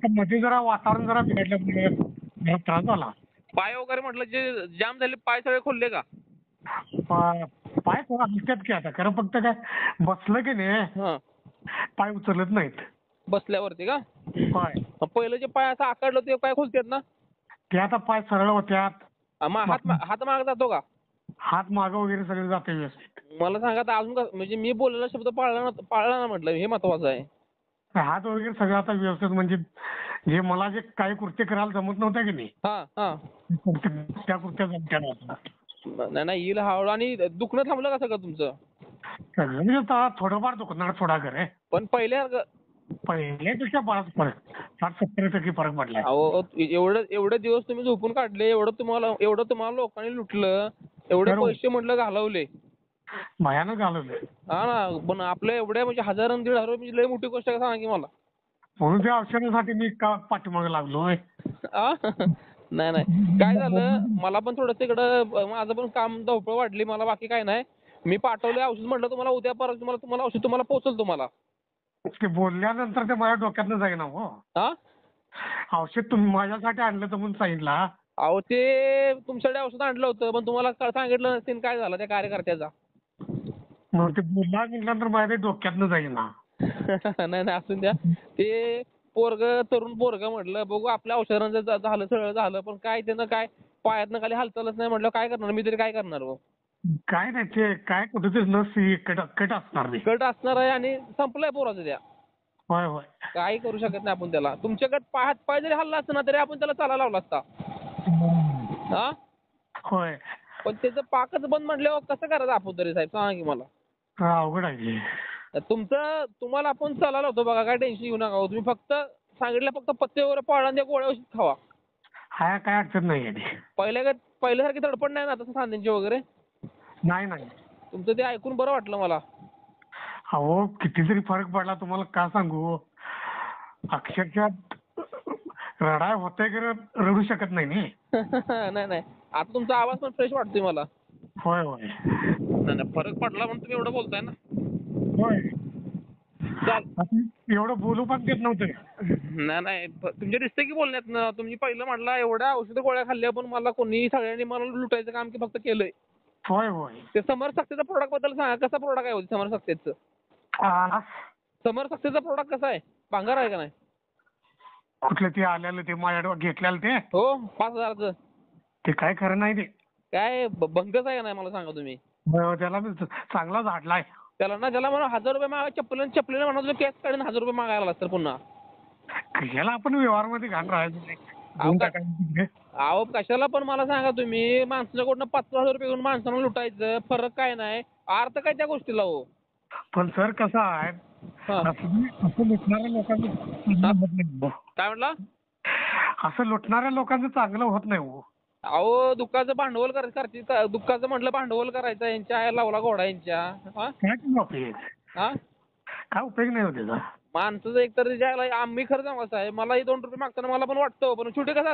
आता मध्ये जरा वातावरण जरा बिघडल्यामुळे जरा त्रास झाला. पाय वगैरे म्हटलं जे जाम झाले पाय सगळे खोलले का? पाय थोडा हलक्यात की आता खरं फक्त काय बसलं की नाही हां. पाय उचलत नाहीत. बसल्यावरती का? पाय पहिलं जे पाय असं आकडलं ते पाय खोलतात ना? ते आता पाय सरळ होत्यात. हात मागे जातो का? हात मागं वगैरे सगळे जाते व्यवस्थित. मला सांगा आता अजून म्हणजे मी बोललेला शब्द पाळला ना म्हटलं हे महत्वाचं आहे. हात वगैरे सगळं आता व्यवस्थित म्हणजे जे मला जे काही कृत्य करायला जमत नव्हत्या की नाही हां हां. त्या कृत्या जमत्या आता. नाही नाही येईल हळूहळू आणि दुखणं थांबलं का सगळं तुमचं? सगळं म्हणजे आता थोडंफार दुखणार थोडा घर आहे. पण पहिल्यासारखं पहिल्यापेक्षा बराच फरक 60-70% फरक पडलाय. अहो एवढे दिवस तुम्ही झोपून काढले एवढं तुम्हाला लोकांनी लुटलं एवढे बरोबर. पैसे म्हटलं घालवले. भयानक घालवलंय. हा ना पण आपल्या एवढ्या म्हणजे 1000 आणि 1500 म्हणजे लय मोठी गोष्ट आहे का सांगा की मला. म्हणून त्या औषधासाठी मी का पाठीमागे लागलोय. आ? नाही नाही काय झालं मला पण थोडंसं इकडं माझं पण काम धावपळ वाढली मला बाकी काय नाही. मी पाठवले औषध म्हटलं तुम्हाला उद्या परत तुम्हाला औषध तुम्हाला पोहोचल तुम्हाला. ते बोलल्यानंतर ते माझ्या डोक्यातनं जाईना हो. हा? औषध तुम्ही माझ्यासाठी आणलं तर म्हणून सांगितलं. अहो ते तुमच्याकडे औषध आणलं होतं पण तुम्हाला सांगितलं नसतील काय झालं त्या कार्यकर्त्याचा. मग ते बोलला म्हटल्यानंतर माझ्या डोक्यातनं जाईना. नाही नाही असून द्या. ते तरुण पोरगं म्हटलं बघू आपल्या औषधांचं झालं सगळं झालं पण काय त्यानं काय पायातनं खाली हालचालच नाही म्हटलं काय करणार मी तरी काय करणार हो. काय नाही ते काय कुठेतरी नस कट असणार नाही. कट असणार आहे आणि संपलंय पोराचं त्या. होय होय. काही करू शकत नाही आपण त्याला. तुमच्याकडे हात पाय जरी हल्ला असतं ना तरी आपण त्याला चालायला लावला असता. हा? होय. पण त्याचं पाकच बंद म्हटल्यावर कसं करायचं आपण तरी साहेब सांगा की मला. अवघड आहे. तुम्हाला आपण चालायला होतो बघा काय टेन्शन घेऊ नका हो. तुम्ही फक्त फक्त पत्ते वगैरे पाळा आणि त्या गोळ्या औषध खावा. हाय काय अडचण नाही आहे. पहिल्यासारखी धडपड नाही ना आता सांध्यांची वगैरे. नाही नाही. तुमचं ते ऐकून बरं वाटलं मला. अहो किती जरी फरक पडला तुम्हाला का सांगू अक्षरशः रडाय होतंय खरं रडू शकत नाही नी. नाही नाही आता तुमचा आवाज पण फ्रेश वाटतोय मला. होय होय. नाही नाही फरक पडला म्हणून तुम्ही एवढं बोलताय ना. होय. चाल एवढं बोलू पण देत नव्हतं. नाही नाही तुमच्या दिसते की बोलण्यात ना तुम्ही पहिलं म्हटलं एवढ्या औषध गोळ्या खाल्ल्या पण मला कोणी सगळ्यांनी मला लुटायचं काम की फक्त केलंय. होय होय. ते समर सक्सेसचा प्रोडक्ट बद्दल सांगा कसा प्रोडक्ट आहे समर सक्सेसचं. समर सक्सेसचा प्रोडक्ट कसा आहे भांगार आहे का नाही. कुठलं ते आलेलं ते माझ्याकडे घेतलेलं ते हो 5000चं. ते काय खरं नाही ते. काय भंगच आहे का नाही मला सांगा तुम्ही. त्याला मी चांगला झाडलाय. त्याला ना ज्याला म्हणा 1000 रुपये मागा चपलेने म्हणा तुम्ही कॅश काढून 1000 रुपये मागायला लागतात पुन्हा. कशाला आपण व्यवहारमध्ये घाण राहायचं नाही. अहो कशाला पण मला सांगा तुम्ही माणसाकडनं 5000 रुपये घेऊन माणसाला लुटायचं फरक काय नाही अर्थ काय त्या गोष्टीला हो. पण सर कसं आहे असं लुटणाऱ्या लोकांचं चांगलं होत नाही. काय म्हटलं? असं लुटणाऱ्या लोकांचं चांगलं होत नाही हो. अहो दुःखाचं भांडवल दुःखाचं म्हटलं भांडवल करायचं यांच्या आया लावला घोडा यांच्या. काय उपयोग हा काय उपयोग नाही होत त्याचा. माणसाचं एकतर आम्ही खरं सांगा साहेब मला 2 रुपये मागताना मला पण वाटतं पण शेवटी कसं